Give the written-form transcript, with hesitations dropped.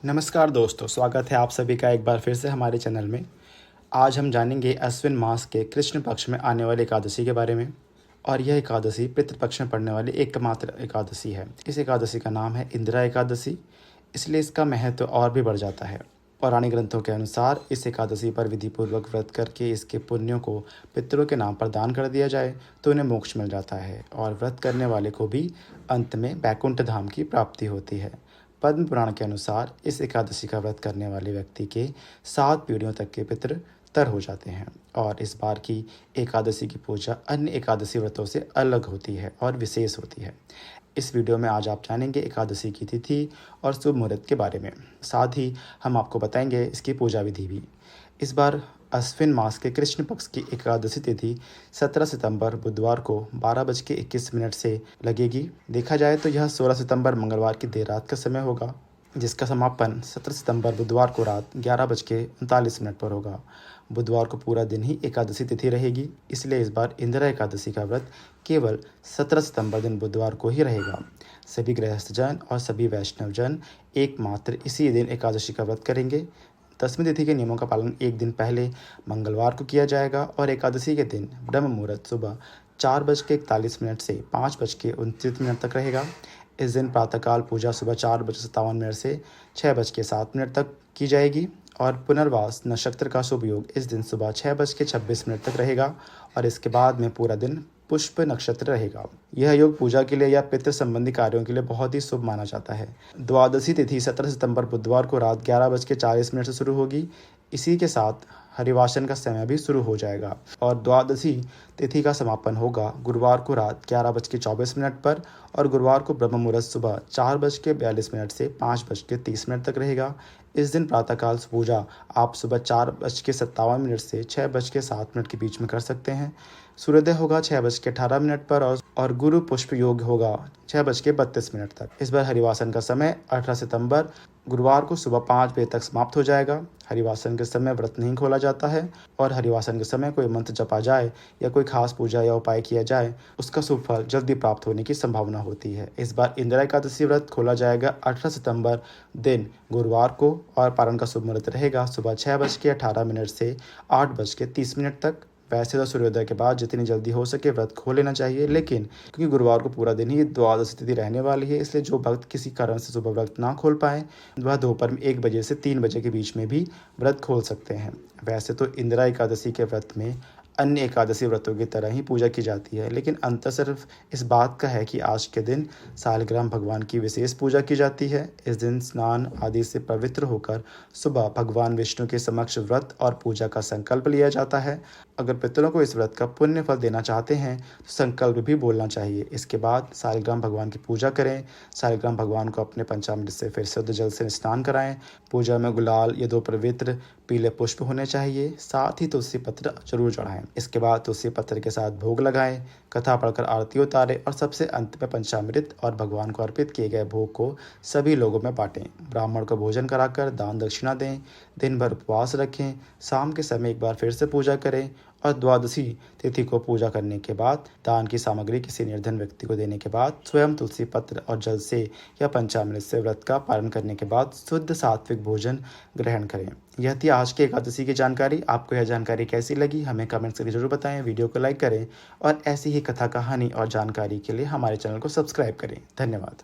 नमस्कार दोस्तों, स्वागत है आप सभी का एक बार फिर से हमारे चैनल में। आज हम जानेंगे अश्विन मास के कृष्ण पक्ष में आने वाली एकादशी के बारे में। और यह एकादशी पितृपक्ष में पड़ने वाली एकमात्र एकादशी है। इस एकादशी का नाम है इंदिरा एकादशी, इसलिए इसका महत्व और भी बढ़ जाता है। पौराणिक ग्रंथों के अनुसार इस एकादशी पर विधिपूर्वक व्रत करके इसके पुण्यों को पितरों के नाम पर दान कर दिया जाए तो उन्हें मोक्ष मिल जाता है और व्रत करने वाले को भी अंत में बैकुंठ धाम की प्राप्ति होती है। पद्म पुराण के अनुसार इस एकादशी का व्रत करने वाले व्यक्ति के 7 पीढ़ियों तक के पितृ तर हो जाते हैं। और इस बार की एकादशी की पूजा अन्य एकादशी व्रतों से अलग होती है और विशेष होती है। इस वीडियो में आज आप जानेंगे एकादशी की तिथि और शुभ मुहूर्त के बारे में। साथ ही हम आपको बताएंगे इसकी पूजा विधि भी। इस बार अश्विन मास के कृष्ण पक्ष की एकादशी तिथि 17 सितंबर बुधवार को 12:21 से लगेगी। देखा जाए तो यह 16 सितंबर मंगलवार की देर रात का समय होगा, जिसका समापन 17 सितंबर बुधवार को रात 11:39 पर होगा। बुधवार को पूरा दिन ही एकादशी तिथि रहेगी, इसलिए इस बार इंदिरा एकादशी का व्रत केवल 17 सितंबर दिन बुधवार को ही रहेगा। सभी गृहस्थजन और सभी वैष्णवजन एकमात्र इसी दिन एकादशी का व्रत करेंगे। दसवीं तिथि के नियमों का पालन एक दिन पहले मंगलवार को किया जाएगा और एकादशी के दिन ब्रह्म मुहूर्त सुबह 4:41 से 5:29 तक रहेगा। इस दिन प्रातःकाल पूजा सुबह 4:57 से 6:07 तक की जाएगी और पुनर्वास नक्षत्र का शुभ योग इस दिन सुबह 6:26 तक रहेगा और इसके बाद में पूरा दिन पुष्प नक्षत्र रहेगा। यह योग पूजा के लिए या पितृ संबंधी कार्यों के लिए बहुत ही शुभ माना जाता है। द्वादशी तिथि 17 सितंबर बुधवार को रात 11:40 से शुरू होगी। इसी के साथ हरिवासन का समय भी शुरू हो जाएगा और द्वादशी तिथि का समापन होगा गुरुवार को रात 11:24 पर और गुरुवार को ब्रह्म मुहूर्त सुबह 4:42 से 5:30 तक रहेगा। इस दिन प्रातःकाल पूजा आप सुबह 4:57 से 6:07 के बीच में कर सकते हैं। सूर्योदय होगा 6:18 पर और गुरु पुष्प योग होगा 6:32 तक। इस बार हरिवासन का समय 18 सितंबर गुरुवार को सुबह 5 बजे तक समाप्त हो जाएगा। हरिवासन के समय व्रत नहीं खोला जाता है और हरिवासन के समय कोई मंत्र जपा जाए या कोई खास पूजा या उपाय किया जाए, उसका शुभ फल जल्दी प्राप्त होने की संभावना होती है। इस बार इंदिरा एकादशी व्रत खोला जाएगा 18 सितंबर दिन गुरुवार को और पारण का शुभ मुहूर्त रहेगा सुबह 6:18 से 8:30 तक। वैसे तो सूर्योदय के बाद जितनी जल्दी हो सके व्रत खो लेना चाहिए, लेकिन क्योंकि गुरुवार को पूरा दिन ही द्वादशी तिथि रहने वाली है, इसलिए जो भक्त किसी कारण से सुबह व्रत ना खोल पाए वह दोपहर में 1 बजे से 3 बजे के बीच में भी व्रत खोल सकते हैं। वैसे तो इंदिरा एकादशी के व्रत में अन्य एकादशी व्रतों की तरह ही पूजा की जाती है, लेकिन अंतर सिर्फ इस बात का है कि आज के दिन सालग्राम भगवान की विशेष पूजा की जाती है। इस दिन स्नान आदि से पवित्र होकर सुबह भगवान विष्णु के समक्ष व्रत और पूजा का संकल्प लिया जाता है। अगर पितरों को इस व्रत का पुण्य फल देना चाहते हैं तो संकल्प भी बोलना चाहिए। इसके बाद सालग्राम भगवान की पूजा करें। सालग्राम भगवान को अपने पंचामृत से फिर शुद्ध जल से स्नान कराएं। पूजा में गुलाल या 2 पवित्र पीले पुष्प होने चाहिए। साथ ही तुलसी पत्र जरूर चढ़ाएं। इसके बाद तुलसी पत्र के साथ भोग लगाएं, कथा पढ़कर आरती उतारें और सबसे अंत में पंचामृत और भगवान को अर्पित किए गए भोग को सभी लोगों में बांटें। ब्राह्मण को भोजन कराकर दान दक्षिणा दें। दिन भर उपवास रखें। शाम के समय एक बार फिर से पूजा करें और द्वादशी तिथि को पूजा करने के बाद दान की सामग्री किसी निर्धन व्यक्ति को देने के बाद स्वयं तुलसी पत्र और जल से या पंचामृत से व्रत का पालन करने के बाद शुद्ध सात्विक भोजन ग्रहण करें। यह थी आज की एकादशी की जानकारी। आपको यह जानकारी कैसी लगी हमें कमेंट्स करके जरूर बताएं। वीडियो को लाइक करें और ऐसी ही कथा कहानी और जानकारी के लिए हमारे चैनल को सब्सक्राइब करें। धन्यवाद।